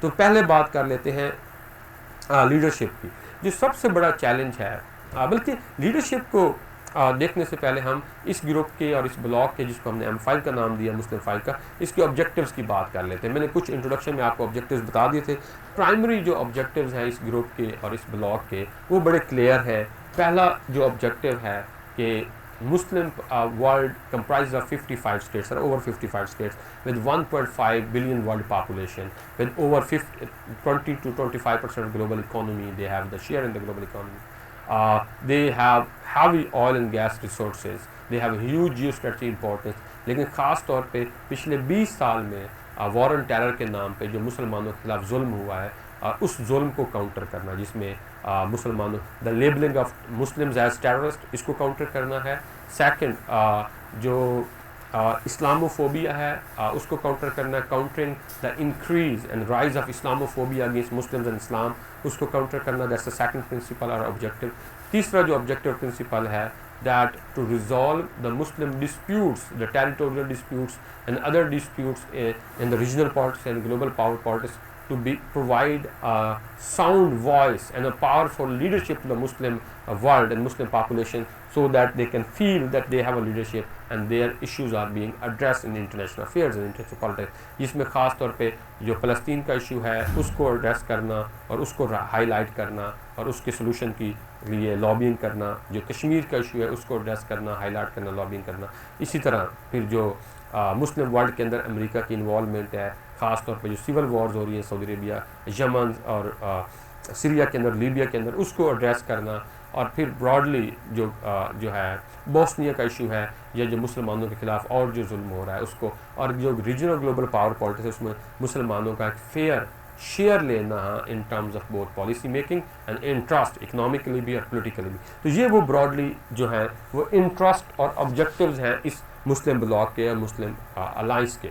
तो पहले बात कर लेते हैं लीडरशिप की। जो सबसे बड़ा चैलेंज है, बल्कि लीडरशिप को देखने से पहले हम इस ग्रुप के और इस ब्लॉक के, जिसको हमने M5 का नाम दिया, मुस्लिम 5 का, इसके ऑब्जेक्टिव्स की बात कर लेते हैं। मैंने कुछ इंट्रोडक्शन में आपको ऑब्जेक्टिव्स बता दिए थे। प्राइमरी जो ऑब्जेक्टिव्स हैं इस ग्रुप के और इस ब्लॉक के, वो बड़े क्लियर है। पहला जो ऑब्जेक्टिव है कि Muslim world comprised of 55 states or over 55 states with 1.5 billion world population, with over 20 to 25% of global economy. They have the share in the global economy. They have heavy oil and gas resources. They have huge geostrategic importance. लेकिन ख़ास तौर पे पिछले 20 साल में war on terror के नाम पे जो मुसलमानों के खिलाफ जुल्म हुआ है, उस जुल्म को काउंटर करना, जिसमें मुसलमानों the labelling of Muslims as terrorist, इसको काउंटर करना है। सेकंड, जो इस्लामोफोबिया है, उसको काउंटर करना है, countering the increase and rise of Islamophobia against Muslims and Islam, उसको काउंटर करना। दैट्स द सेकंड प्रिंसिपल और ऑब्जेक्टिव। तीसरा जो ऑब्जेक्टिव प्रिंसिपल है, that to resolve the Muslim disputes, the territorial disputes and other disputes in the regional politics and global power politics, to provide a sound voice and a powerful leadership to the Muslim world and Muslim population, so that they can feel that they have a leadership and their issues are being addressed in international affairs and international politics. जिसमें ख़ास तौर पे जो फ़लस्तीन का issue है उसको address करना और उसको हाईलाइट करना और उसके सोल्यूशन की लिए लॉबिंग करना, जो कश्मीर का इशू है उसको एड्रेस करना, हाईलाइट करना, लॉबिंग करना। इसी तरह फिर जो मुस्लिम वर्ल्ड के अंदर अमेरिका की इन्वॉल्वमेंट है, ख़ास तौर पे जो सिविल वॉर्स हो रही है सऊदी अरेबिया, यमन और सीरिया के अंदर, लीबिया के अंदर, उसको एड्रेस करना। और फिर ब्रॉडली जो है बोस्निया का इशू है, या जो मुसलमानों के खिलाफ और जो जुल्म हो रहा है उसको, और जो रीजनल ग्लोबल पावर पॉलिटिक्स है उसमें मुसलमानों का एक फेयर शेयर लेना इन terms of both policy making and interest, economically भी और पोलिटिकली भी। तो ये वो ब्रॉडली जो है वो इंटरेस्ट और ऑब्जेक्टिव्स हैं इस मुस्लिम ब्लॉक के और मुस्लिम अलाइंस के।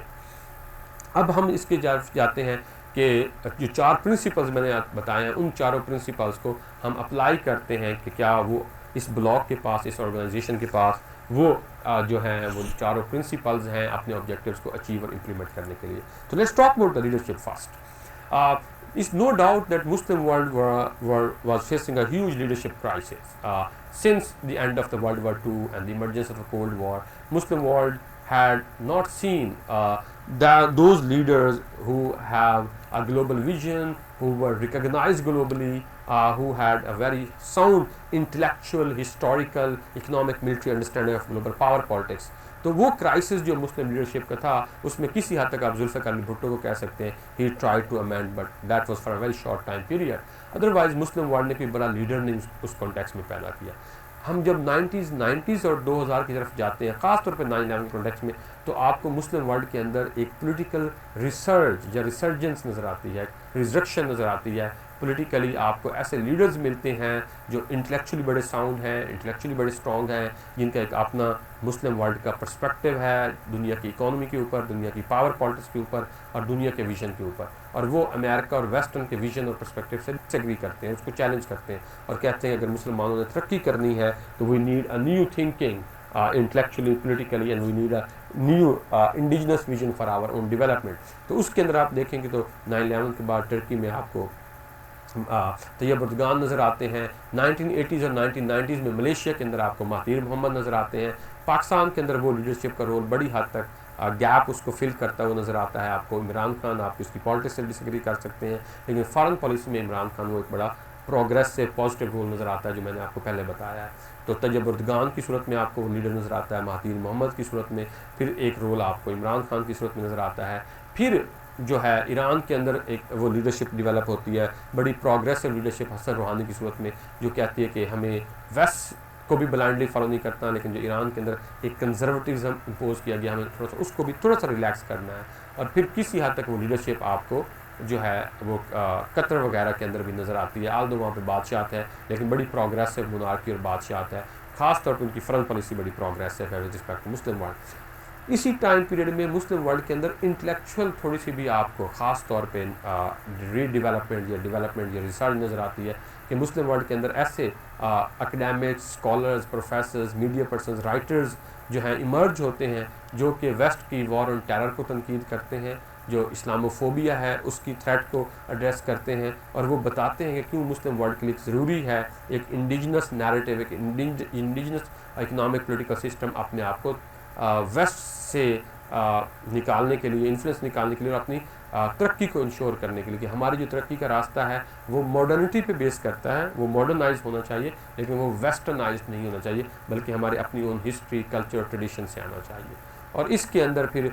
अब हम इसके जाते हैं कि जो 4 प्रिंसिपल्स मैंने बताए हैं, उन चारों प्रिंसिपल्स को हम अप्लाई करते हैं कि क्या वो इस ब्लॉक के पास, इस ऑर्गेनाइजेशन के पास वो जो हैं वो चारों प्रिंसिपल्स हैं अपने ऑब्जेक्टिव्स को अचीव और इम्प्लीमेंट करने के लिए। तो let's talk about the leadership first. It's no doubt that Muslim world was facing a huge leadership crisis. Since the end of the World War II and the emergence of the Cold War, Muslim world had not seen those leaders who have a global vision, who were recognized globally, who had a very sound intellectual, historical, economic, military understanding of global power politics. तो वो crisis जो मुस्लिम leadership का था, उसमें किसी हद तक आप जुल्फ़िकार अली भुट्टो को कह सकते हैं, he tried to amend, but that was for a very short time period. Otherwise Muslim world ने कोई बड़ा लीडर नहीं उस कॉन्टेक्स्ट में पैदा किया। हम जब 90s और 2000 की तरफ जाते हैं, ख़ासतौर पर 9/11 कॉन्टेक्स्ट में, तो आपको मुस्लिम वर्ल्ड के अंदर एक पॉलिटिकल रिसर्च या रिसर्जेंस नज़र आती है, रिजरक्शन नज़र आती है। पॉलिटिकली आपको ऐसे लीडर्स मिलते हैं जो इंटेलेक्चुअली बड़े साउंड हैं, इंटेलेक्चुअली बड़े स्ट्रॉन्ग हैं, जिनका एक अपना मुस्लिम वर्ल्ड का पर्सपेक्टिव है दुनिया की इकोनॉमी के ऊपर, दुनिया की पावर पॉलिटिक्स के ऊपर और दुनिया के विजन के ऊपर। और वो अमेरिका और वेस्टर्न के विजन और पर्सपेक्टिव से डिसएग्री करते हैं, उसको चैलेंज करते हैं और कहते हैं अगर मुसलमानों ने तरक्की करनी है तो we need a new thinking intellectually, politically, and we need a new indigenous vision for our own development. तो उसके अंदर आप देखेंगे तो 9/11 के बाद टर्की में आपको तैयब अर्दगान नज़र आते हैं। 1980s और 1990s में मलेशिया के अंदर आपको महातीर मोहम्मद नज़र आते हैं। पाकिस्तान के अंदर वो लीडरशिप का रोल बड़ी हद तक गैप उसको फिल करता हुआ नज़र आता है आपको इमरान खान। आप उसकी पॉलिटिक्स से डिसएग्री कर सकते हैं, लेकिन फॉरेन पॉलिसी में इमरान खान वो एक बड़ा प्रोग्रेस से पॉजिटिव रोल नज़र आता है जो मैंने आपको पहले बताया है। तो तैयब अर्दगान की सूरत में आपको लीडर नज़र आता है, महातीर मोहम्मद की सूरत में फिर एक रोल आपको इमरान खान की सूरत में नज़र आता है। फिर जो है ईरान के अंदर एक वो लीडरशिप डेवलप होती है, बड़ी प्रोग्रेसिव लीडरशिप हसन रूहानी की सूरत में, जो कहती है कि हमें वेस्ट को भी ब्लाइंडली फॉलो नहीं करता, लेकिन जो ईरान के अंदर एक कंजर्वेटिज्म इम्पोज किया गया, हमें थोड़ा सा उसको भी थोड़ा सा रिलैक्स करना है। और फिर किसी हद तक वो लीडरशिप आपको जो है वो कतर वगैरह के अंदर भी नज़र आती है। आल दो वहाँ पर बादशाह है, लेकिन बड़ी प्रोग्रेसिव मुनारकी और बादशाह है, ख़ास तौर पर उनकी फॉरेन पॉलिसी बड़ी प्रोग्रेसिव है with respect to Muslim world. इसी टाइम पीरियड में मुस्लिम वर्ल्ड के अंदर इंटेलेक्चुअल थोड़ी सी भी आपको ख़ास तौर पे रीडेवलपमेंट या डेवलपमेंट या रिसर्च नज़र आती है कि मुस्लिम वर्ल्ड के अंदर ऐसे academics, scholars, professors, media persons, writers जो हैं इमर्ज होते हैं, जो कि वेस्ट की वॉर ऑन टेरर को तनकीद करते हैं जो इस्लामोफोबिया है उसकी थ्रेट को एड्रेस करते हैं, और वो बताते हैं कि क्यों मुस्लिम वर्ल्ड के लिए ज़रूरी है एक इंडिजिनस नैरेटिव, एक इंडिजिनस इकोनॉमिक पॉलिटिकल सिस्टम अपने आप को वेस्ट से निकालने के लिए, इन्फ्लुएंस निकालने के लिए, और अपनी तरक्की को इंश्योर करने के लिए कि हमारी जो तरक्की का रास्ता है वो मॉडर्निटी पे बेस करता है, वो मॉडर्नाइज होना चाहिए, लेकिन वो वेस्टर्नाइज नहीं होना चाहिए, बल्कि हमारे अपनी ओन हिस्ट्री, कल्चर और ट्रेडिशन से आना चाहिए। और इसके अंदर फिर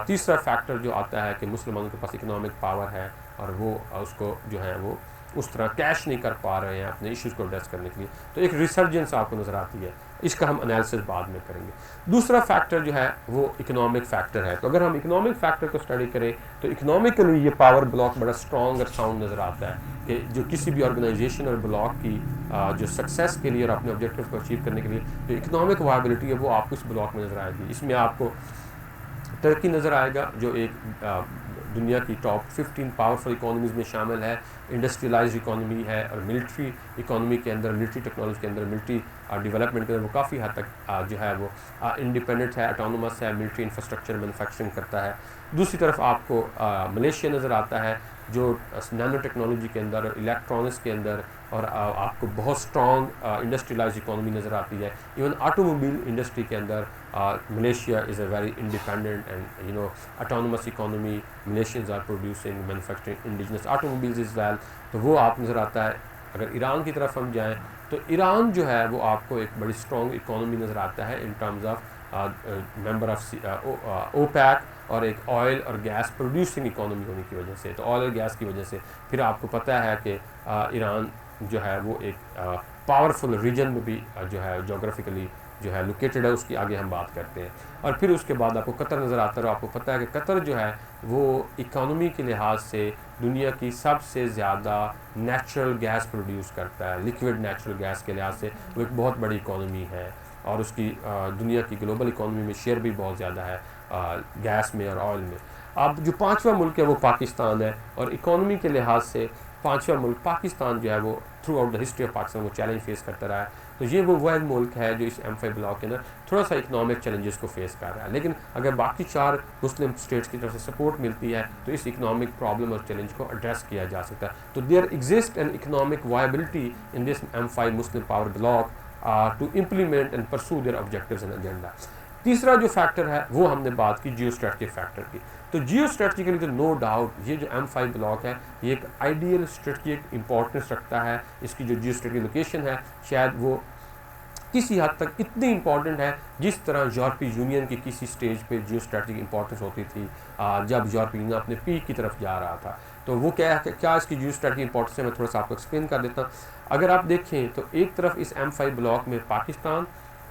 तीसरा फैक्टर जो आता है कि मुसलमानों के पास इकोनॉमिक पावर है और वो उसको जो है वो उस तरह कैश नहीं कर पा रहे हैं अपने इश्यूज़ को एड्रेस करने के लिए, तो एक रिसर्जेंस आपको नज़र आती है। इसका हम एनालिसिस बाद में करेंगे। दूसरा फैक्टर जो है वो इकोनॉमिक फैक्टर है। तो अगर हम इकोनॉमिक फैक्टर को स्टडी करें तो इकोनॉमिकली ये पावर ब्लॉक बड़ा स्ट्रॉन्ग और साउंड नज़र आता है कि जो किसी भी ऑर्गेनाइजेशन और ब्लॉक की जो सक्सेस के लिए और अपने ऑब्जेक्टिव को अचीव करने के लिए जो इकोनॉमिक वायबिलिटी है वो आपको इस ब्लॉक में नज़र आएगी। इसमें आपको टर्की नज़र आएगा जो एक दुनिया की टॉप 15 पावरफुल इकोनॉमीज़ में शामिल है, इंडस्ट्रियलाइज्ड इकोनॉमी है, और मिलिट्री इकोनॉमी के अंदर, मिलिट्री टेक्नोलॉजी के अंदर, मिलिट्री डेवलपमेंट के अंदर वो काफ़ी हद तक जो है वो इंडिपेंडेंट है, ऑटोनोमस है, मिलिट्री इंफ्रास्ट्रक्चर मैन्युफैक्चरिंग करता है। दूसरी तरफ आपको मलेशिया नज़र आता है जो नैनो टेक्नोलॉजी के अंदर, इलेक्ट्रॉनिक्स के अंदर, और आपको बहुत स्ट्रॉन्ग इंडस्ट्रियलाइज्ड इकोनॉमी नज़र आती है। इवन ऑटोमोबाइल इंडस्ट्री के अंदर Malaysia is a very independent and autonomous economy. Malaysians are producing, manufacturing indigenous automobiles is well, तो वो आप नज़र आता है। अगर ईरान की तरफ हम जाएँ तो ईरान जो है वो आपको एक बड़ी स्ट्रॉन्ग इकोनॉमी नज़र आता है in terms of member of OPEC, और एक ऑयल और गैस प्रोड्यूसिंग इकोनॉमी होने की वजह से। तो ऑयल और गैस की वजह से फिर आपको पता है कि ईरान जो है वो एक पावरफुल रीजन में भी जो है जोग्राफिकली जो है लोकेटेड है, उसकी आगे हम बात करते हैं। और फिर उसके बाद आपको कतर नज़र आता है, और आपको पता है कि कतर जो है वो इकोनॉमी के लिहाज से दुनिया की सबसे ज़्यादा नेचुरल गैस प्रोड्यूस करता है। लिक्विड नेचुरल गैस के लिहाज से वो एक बहुत बड़ी इकोनॉमी है, और उसकी दुनिया की ग्लोबल इकोनॉमी में शेयर भी बहुत ज़्यादा है गैस में और ऑयल में। अब जो पांचवा मुल्क है वो पाकिस्तान है, और इकोनॉमी के लिहाज से पांचवा मुल्क पाकिस्तान जो है वो through out the history of Pakistan वो चैलेंज फेस करता रहा है। तो ये वो वह मुल्क है जो इस M5 ब्लॉक के अंदर थोड़ा सा इकोनॉमिक चैलेंजेस को फेस कर रहा है, लेकिन अगर बाकी 4 मुस्लिम स्टेट्स की तरफ से सपोर्ट मिलती है तो इस इकोनॉमिक प्रॉब्लम और चैलेंज को एड्रेस किया जा सकता है। तो there exist an economic viability in this M5 Muslim power bloc to implement and pursue their objectives and agenda. तीसरा जो फैक्टर है वो हमने बात की जियो स्ट्रेटजिक फैक्टर की। तो जियो स्ट्रेटजी के लिए तो नो डाउट ये जो M5 ब्लॉक है ये एक आइडियल स्ट्रेटजिक इंपॉर्टेंस रखता है। इसकी जो जियो स्ट्रेटजिक लोकेशन है शायद वो किसी हद तक इतनी इंपॉर्टेंट है जिस तरह यूरोपीय यूनियन की किसी स्टेज पे जियो स्ट्रेटजिक इंपॉर्टेंस होती थी जब यूरोपीय यूनियन अपने पीक की तरफ जा रहा था। तो वो क्या इसकी जियो स्ट्रेटजिक इंपॉर्टेंस है, मैं थोड़ा सा आपको एक्सप्लेन कर देता हूँ। अगर आप देखें तो एक तरफ इस M5 ब्लॉक में पाकिस्तान,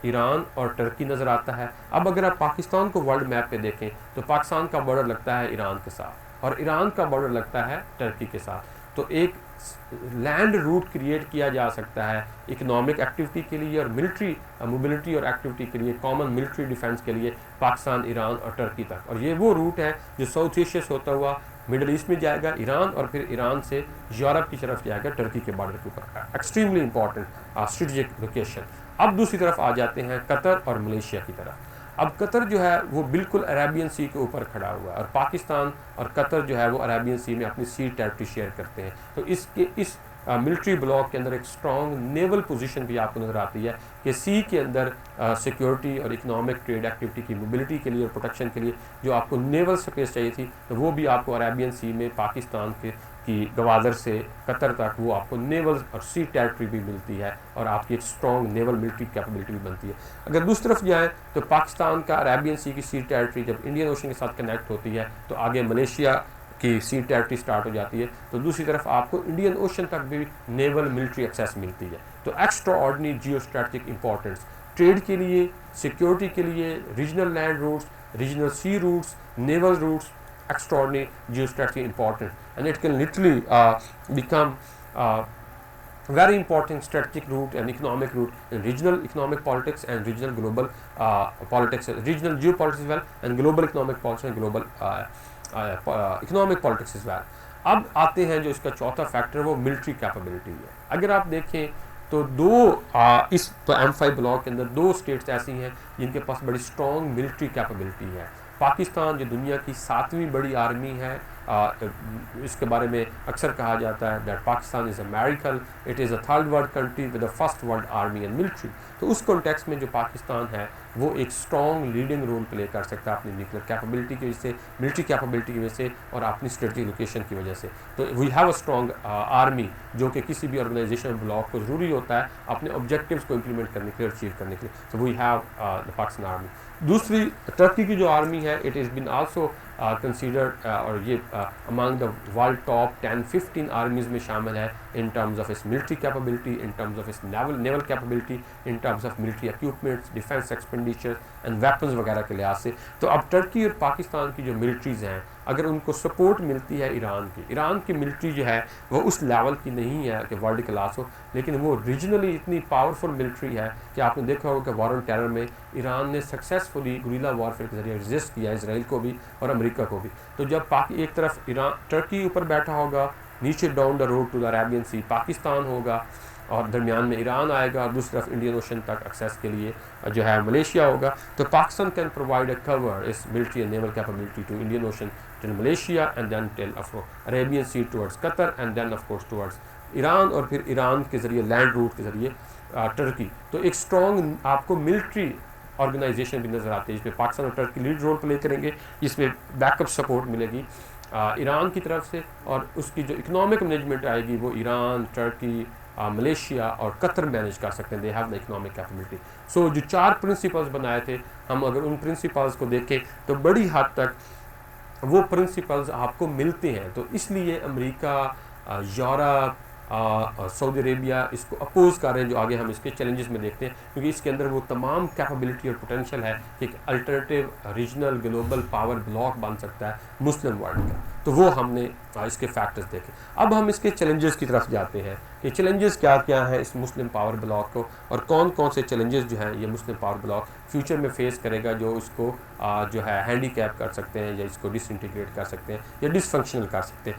ईरान और टर्की नज़र आता है। अब अगर आप पाकिस्तान को वर्ल्ड मैप पे देखें तो पाकिस्तान का बॉर्डर लगता है ईरान के साथ, और ईरान का बॉर्डर लगता है टर्की के साथ। तो एक लैंड रूट क्रिएट किया जा सकता है इकोनॉमिक एक्टिविटी के लिए और मिलिट्री मोबिलिटी और एक्टिविटी के लिए, कॉमन मिलिट्री डिफेंस के लिए पाकिस्तान, ईरान और टर्की तक। और ये वो रूट है जो साउथ एशिया से होता हुआ मिडल ईस्ट में जाएगा, ईरान, और फिर ईरान से यूरोप की तरफ जाएगा टर्की के बॉर्डर के ऊपर। Extremely important strategic location. अब दूसरी तरफ आ जाते हैं कतर और मलेशिया की तरफ। अब कतर जो है वो बिल्कुल अरेबियन सी के ऊपर खड़ा हुआ है, और पाकिस्तान और कतर जो है वो अरेबियन सी में अपनी सी टेरिटरी शेयर करते हैं। तो इस मिलिट्री ब्लॉक के अंदर एक स्ट्रॉन्ग नेवल पोजीशन भी आपको नज़र आती है कि सी के अंदर सिक्योरिटी और इकोनॉमिक ट्रेड एक्टिविटी की मोबिलिटी के लिए और प्रोटेक्शन के लिए जो आपको नेवल स्पेस चाहिए थी, तो वो भी आपको अरेबियन सी में पाकिस्तान की गवादर से कतर तक वो आपको नेवल और सी टेरिटरी भी मिलती है, और आपकी एक स्ट्रॉन्ग नेवल मिलिट्री कैपेबिलिटी भी बनती है। अगर दूसरी तरफ जाएँ तो पाकिस्तान का अरेबियन सी की सी टेरिटरी जब इंडियन ओशन के साथ कनेक्ट होती है तो आगे मलेशिया की सी टेरिटरी स्टार्ट हो जाती है, तो दूसरी तरफ आपको इंडियन ओशन तक भी नेवल मिलिट्री एक्सेस मिलती है। तो extraordinary geostrategic importance trade के लिए, सिक्योरिटी के लिए, regional land routes, regional sea routes, naval routes, extraordinary geostrategic important, and it can literally become very important strategic route and economic route in regional economic politics and regional global politics, regional geopolitics as well, and global economic politics and global economic politics as well. अब आते हैं जो इसका चौथा factor वो military capability है। अगर आप देखें तो इस M5 ब्लॉक के अंदर 2 स्टेट्स ऐसी हैं जिनके पास बड़ी स्ट्रॉन्ग मिलिट्री कैपेबिलिटी है। पाकिस्तान जो दुनिया की 7वीं बड़ी आर्मी है, इसके बारे में अक्सर कहा जाता है that Pakistan is a miracle, it is a third world country with the first world army and military. तो उस कॉन्टेक्स्ट में जो पाकिस्तान है वो एक स्ट्रॉन्ग लीडिंग रोल प्ले कर सकता है अपनी न्यूक्लियर कैपेबिलिटी की वजह से, मिलिट्री कैपेबिलिटी की वजह से और अपनी स्ट्रेटजिक लोकेशन की वजह से। तो we have a strong army जो कि किसी भी ऑर्गेनाइजेशन ब्लॉक को ज़रूरी होता है अपने ऑब्जेक्टिव्स को इम्प्लीमेंट करने के लिए, अचीव करने के लिए। तो we have the Pakistan army. दूसरी टर्की की जो आर्मी है, it is been also considered और ये among the world top 10-15 armies में शामिल है in terms of is military capability, in terms of is naval capability, in terms of military equipments, defence expenditure and weapons वगैरह के लिहाज से। तो अब टर्की और पाकिस्तान की जो मिलिट्रीज़ हैं, अगर उनको सपोर्ट मिलती है ईरान की मिलिट्री जो है वो उस लेवल की नहीं है कि वर्ल्ड क्लास हो, लेकिन वो रीजनली इतनी पावरफुल मिलिट्री है कि आपने देखा होगा कि वॉर ऑन टेरर में ईरान ने सक्सेसफुली गुरिल्ला वॉरफेयर के जरिए रेजिस्ट किया इसराइल को भी और अमेरिका को भी। तो जब एक तरफ टर्की ऊपर बैठा होगा, नीचे down the road to the Arabian sea Pakistan होगा और दरमियान में ईरान आएगा और दूसरी तरफ इंडियन ओशन तक एक्सेस के लिए जो है मलेशिया होगा, तो Pakistan can provide a cover is military and naval capability to Indian ocean till Malaysia and then till Arabian sea towards Qatar and then of course towards Iran और फिर Iran के ज़रिए लैंड रूट के ज़रिए Turkey. तो एक strong आपको military organisation भी नज़र आती है जिसमें पाकिस्तान और टर्की लीड रोल प्ले करेंगे, जिसमें बैकअप सपोर्ट मिलेगी ईरान की तरफ से, और उसकी जो इकोनॉमिक मैनेजमेंट आएगी वो ईरान, टर्की, मलेशिया और कतर मैनेज कर सकते हैं। They have the economic capability. So जो 4 प्रिंसिपल्स बनाए थे, हम अगर उन प्रिंसिपल्स को देखें तो बड़ी हद तक वो प्रिंसिपल्स आपको मिलते हैं। तो इसलिए अमेरिका, यूरोप, सऊदी अरेबिया इसको अपोज कर रहे हैं, जो आगे हम इसके चैलेंजेस में देखते हैं, क्योंकि इसके अंदर वो तमाम कैपेबिलिटी और पोटेंशियल है कि एक alternative regional global power block बन सकता है मुस्लिम वर्ल्ड का। तो वो हमने इसके फैक्टर्स देखे। अब हम इसके चैलेंजेस की तरफ जाते हैं कि चैलेंजेस क्या क्या हैं इस मुस्लिम पावर ब्लॉक को, और कौन कौन से चैलेंजेस जो हैं ये मुस्लिम पावर ब्लॉक फ्यूचर में फेस करेगा, जो इसको जो है हैंडीकैप कर सकते हैं या इसको डिसइंटीग्रेट कर सकते हैं या डिसफंक्शनल कर सकते हैं।